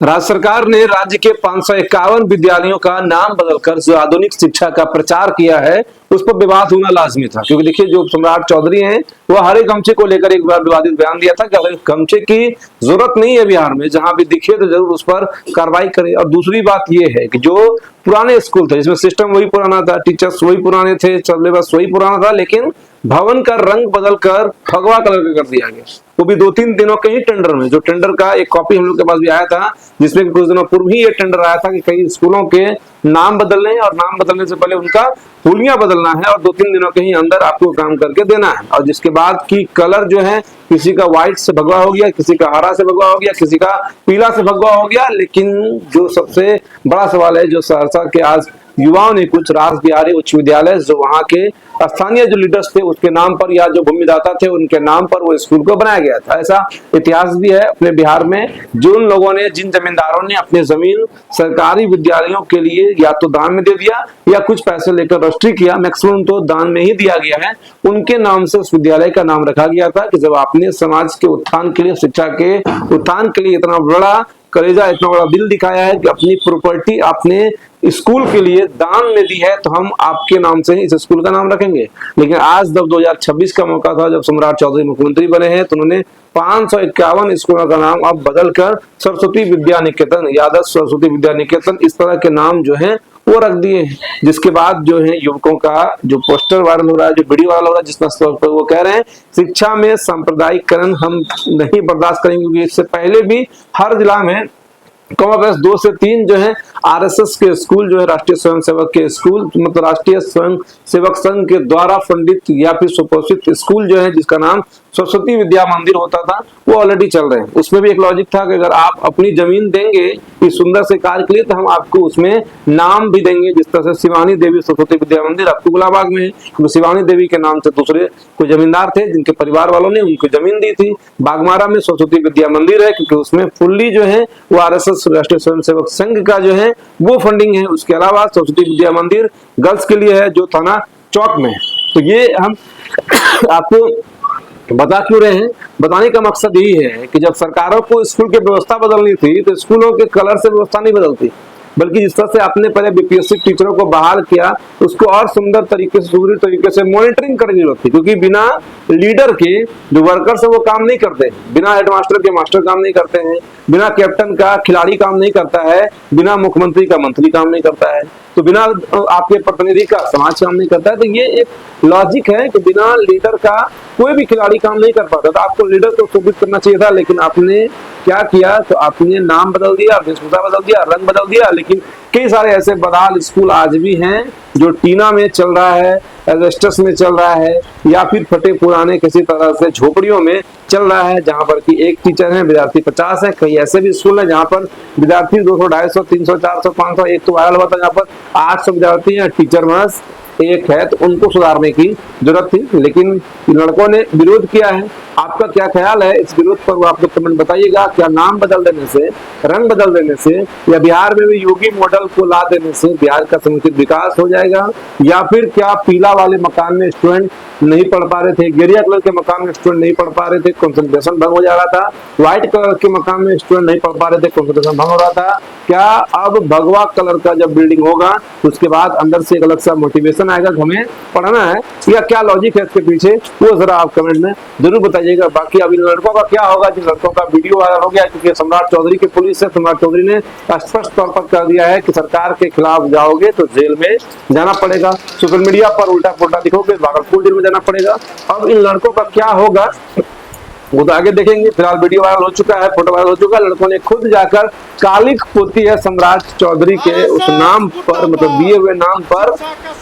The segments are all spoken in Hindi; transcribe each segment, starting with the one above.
राज्य सरकार ने राज्य के 551 विद्यालयों का नाम बदलकर जो आधुनिक शिक्षा का प्रचार किया है उस पर विवाद होना लाजमी था। क्योंकि देखिए, जो सम्राट चौधरी हैं वो हरे गमछे को लेकर एक बार विवादित बयान दिया था कि हरे गमछे की जरूरत नहीं है बिहार में, जहां भी दिखे तो जरूर उस पर कार्रवाई करें। और दूसरी बात ये है कि जो पुराने स्कूल थे जिसमें सिस्टम वही पुराना था, टीचर्स वही पुराने थे, सिलेबस वही पुराना था, लेकिन भवन का रंग बदलकर भगवा कलर का कर दिया गया, वो भी 2-3 दिनों के ही टेंडर में। जो टेंडर का एक कॉपी हम लोग के पास भी आया था, जिसमें कुछ दिनों पूर्व ही ये टेंडर आया था कि कई स्कूलों के नाम बदलने और नाम बदलने से पहले उनका हुलिया बदलना है और 2-3 दिनों के ही अंदर आपको काम करके देना है। और जिसके बाद की कलर जो है, किसी का व्हाइट से भगवा हो गया, किसी का हरा से भगवा हो गया, किसी का पीला से भगवा हो गया। लेकिन जो सबसे बड़ा सवाल है, जो सहरसा के आज युवाओं ने कुछ रास बिहारी उच्च विद्यालय, जो वहां के स्थानीय जो लीडर्स थे उसके नाम पर या जो भूमिदाता थे उनके नाम पर वो स्कूल को बनाया गया था। ऐसा इतिहास भी है अपने बिहार में। जिन लोगों ने, जिन जमींदारों ने अपनी जमीन सरकारी विद्यालयों के लिए या तो दान में दे दिया या कुछ पैसे लेकर रजिस्ट्री किया, मैक्सिमम तो दान में ही दिया गया है, उनके नाम से उस विद्यालय का नाम रखा गया था। कि जब आपने समाज के उत्थान के लिए, शिक्षा के उत्थान के लिए इतना बड़ा कलेजा, इतना बड़ा दिल दिखाया है कि अपनी प्रॉपर्टी आपने स्कूल के लिए दान में दी है, तो हम आपके नाम से ही इस स्कूल का नाम रखेंगे। लेकिन आज जब 2026 का मौका था, जब सम्राट चौधरी मुख्यमंत्री बने हैं, तो उन्होंने 551 स्कूलों का नाम अब बदलकर सरस्वती विद्या निकेतन, यादव सरस्वती विद्या निकेतन, इस तरह के नाम जो हैं वो रख दिए हैं। जिसके बाद जो है युवकों का जो पोस्टर वायरल हो रहा है, जो वीडियो वायरल हो रहा है, जिसमें वो कह रहे हैं शिक्षा में सांप्रदायिकरण हम नहीं बर्दाश्त करेंगे। क्योंकि इससे पहले भी हर जिला में कम अबेश 2 से 3 जो है आरएसएस के स्कूल, जो है राष्ट्रीय स्वयंसेवक के स्कूल, मतलब राष्ट्रीय स्वयंसेवक संघ के द्वारा फंडित या फिर सुपोषित स्कूल जो है, जिसका नाम सरस्वती विद्या मंदिर होता था, वो ऑलरेडी चल रहे हैं। उसमें भी एक लॉजिक था कि अगर आप अपनी जमीन देंगे इस सुंदर से कार्य के लिए, तो हम आपको उसमें नाम भी देंगे। जिस तरह से शिवानी देवी सरस्वती विद्या मंदिर आपको गुलाबाग में है, क्योंकि शिवानी देवी के नाम से दूसरे कोई जमींदार थे जिनके परिवार वालों ने उनको जमीन दी थी। बागमारा में सरस्वती विद्या मंदिर है, क्योंकि उसमें फुल्ली जो है वो आरएसएस राष्ट्रीय स्वयंसेवक संघ का जो है वो फंडिंग है। उसके अलावा सरस्वती विद्या मंदिर गर्ल्स के लिए है, जो थाना चौक में है। तो ये हम आपको बता क्यों रहे हैं? बताने का मकसद यही है कि जब सरकारों को स्कूल की व्यवस्था बदलनी थी, तो स्कूलों के कलर से व्यवस्था नहीं बदलती, बल्कि जिस तरह से आपने पहले बीपीएससी टीचरों को बहाल किया, उसको और सुंदर तरीके से, सुदृढ़ तरीके से मॉनिटरिंग करने की जरूरत थी। क्योंकि बिना लीडर के जो वर्कर्स है वो काम नहीं करते, बिना हेडमास्टर के मास्टर काम नहीं करते हैं, बिना कैप्टन का खिलाड़ी काम नहीं करता है, बिना मुख्यमंत्री का मंत्री काम नहीं करता है, तो बिना आपके प्रतिनिधि का समाज काम नहीं करता है। तो ये एक लॉजिक है कि बिना लीडर का कोई भी खिलाड़ी काम नहीं कर पाता। तो आपको लीडर को शोभित करना चाहिए था, लेकिन आपने क्या किया? तो आपने नाम बदल दिया, वेशभूषा बदल दिया, रंग बदल दिया। लेकिन कई सारे ऐसे बदहाल स्कूल आज भी हैं जो टीना में चल रहा है, एस्बेस्टस में चल रहा है, या फिर फटे पुराने किसी तरह से झोपड़ियों में चल रहा है, जहां पर कि एक टीचर है, विद्यार्थी 50 है। कई ऐसे भी स्कूल है जहां पर विद्यार्थी 200, 250, 300, 400, 500, एक तो वायरल हुआ था जहां पर 800 विद्यार्थी है, टीचर बस एक है। तो उनको सुधारने की जरूरत थी, लेकिन लड़कों ने विरोध किया है। आपका क्या ख्याल है इस विरोध पर? वो आप लोग कमेंट बताइएगा। क्या नाम बदल देने से, रंग बदल देने से, या बिहार में भी योगी मॉडल को ला देने से बिहार का समुचित विकास हो जाएगा? या फिर क्या पीला वाले मकान में स्टूडेंट नहीं पढ़ पा रहे थे, गेरिया कलर के मकान में स्टूडेंट नहीं पढ़ पा रहे थे, कंसंट्रेशन भंग हो जा रहा था, व्हाइट कलर के मकान में स्टूडेंट नहीं पढ़ पा रहे थे, कंसंट्रेशन भंग हो रहा था? क्या अब भगवा कलर का जब बिल्डिंग होगा उसके बाद अंदर से एक अलग सा मोटिवेशन आएगा कि हमें पढ़ना है? या क्या लॉजिक है इसके पीछे, वो जरा आप कमेंट में जरूर बताइएगा। बाकी अभी लड़कों का क्या होगा? जिन लड़कों का वीडियो वायरल हो गया, क्योंकि सम्राट चौधरी की पुलिस से सम्राट चौधरी ने स्पष्ट तौर पर कर दिया है कि सरकार के खिलाफ जाओगे तो जेल में जाना पड़ेगा, सोशल मीडिया पर उल्टा पुल्टा दिखोगे भागलपुर जेल में जाना पड़ेगा। अब इन लड़कों का क्या होगा वो तो आगे देखेंगे। फिलहाल वीडियो वायरल हो चुका है, फोटो वायरल हो चुका है। लड़कों ने खुद जाकर कालिक पोती है सम्राट चौधरी के उस नाम पर, मतलब दिए हुए नाम पर,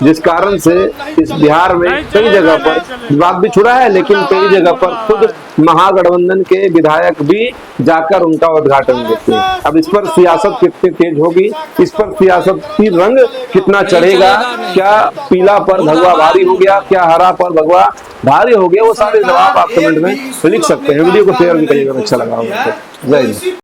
जिस कारण से इस बिहार में कई जगह पर विवाद भी छुड़ा है। लेकिन कई जगह पर खुद महागठबंधन के विधायक भी जाकर उनका उद्घाटन करते हैं। अब इस पर सियासत कितनी तेज होगी, इस पर सियासत की रंग कितना चढ़ेगा? क्या पीला पर भगवा भारी हो गया, क्या हरा पर भगवा भारी हो गया? वो सारे जवाब आप कमेंट में लिख सकते हैं। वीडियो को शेयर भी करिएगा, अच्छा लगा होगा। जय हिंद।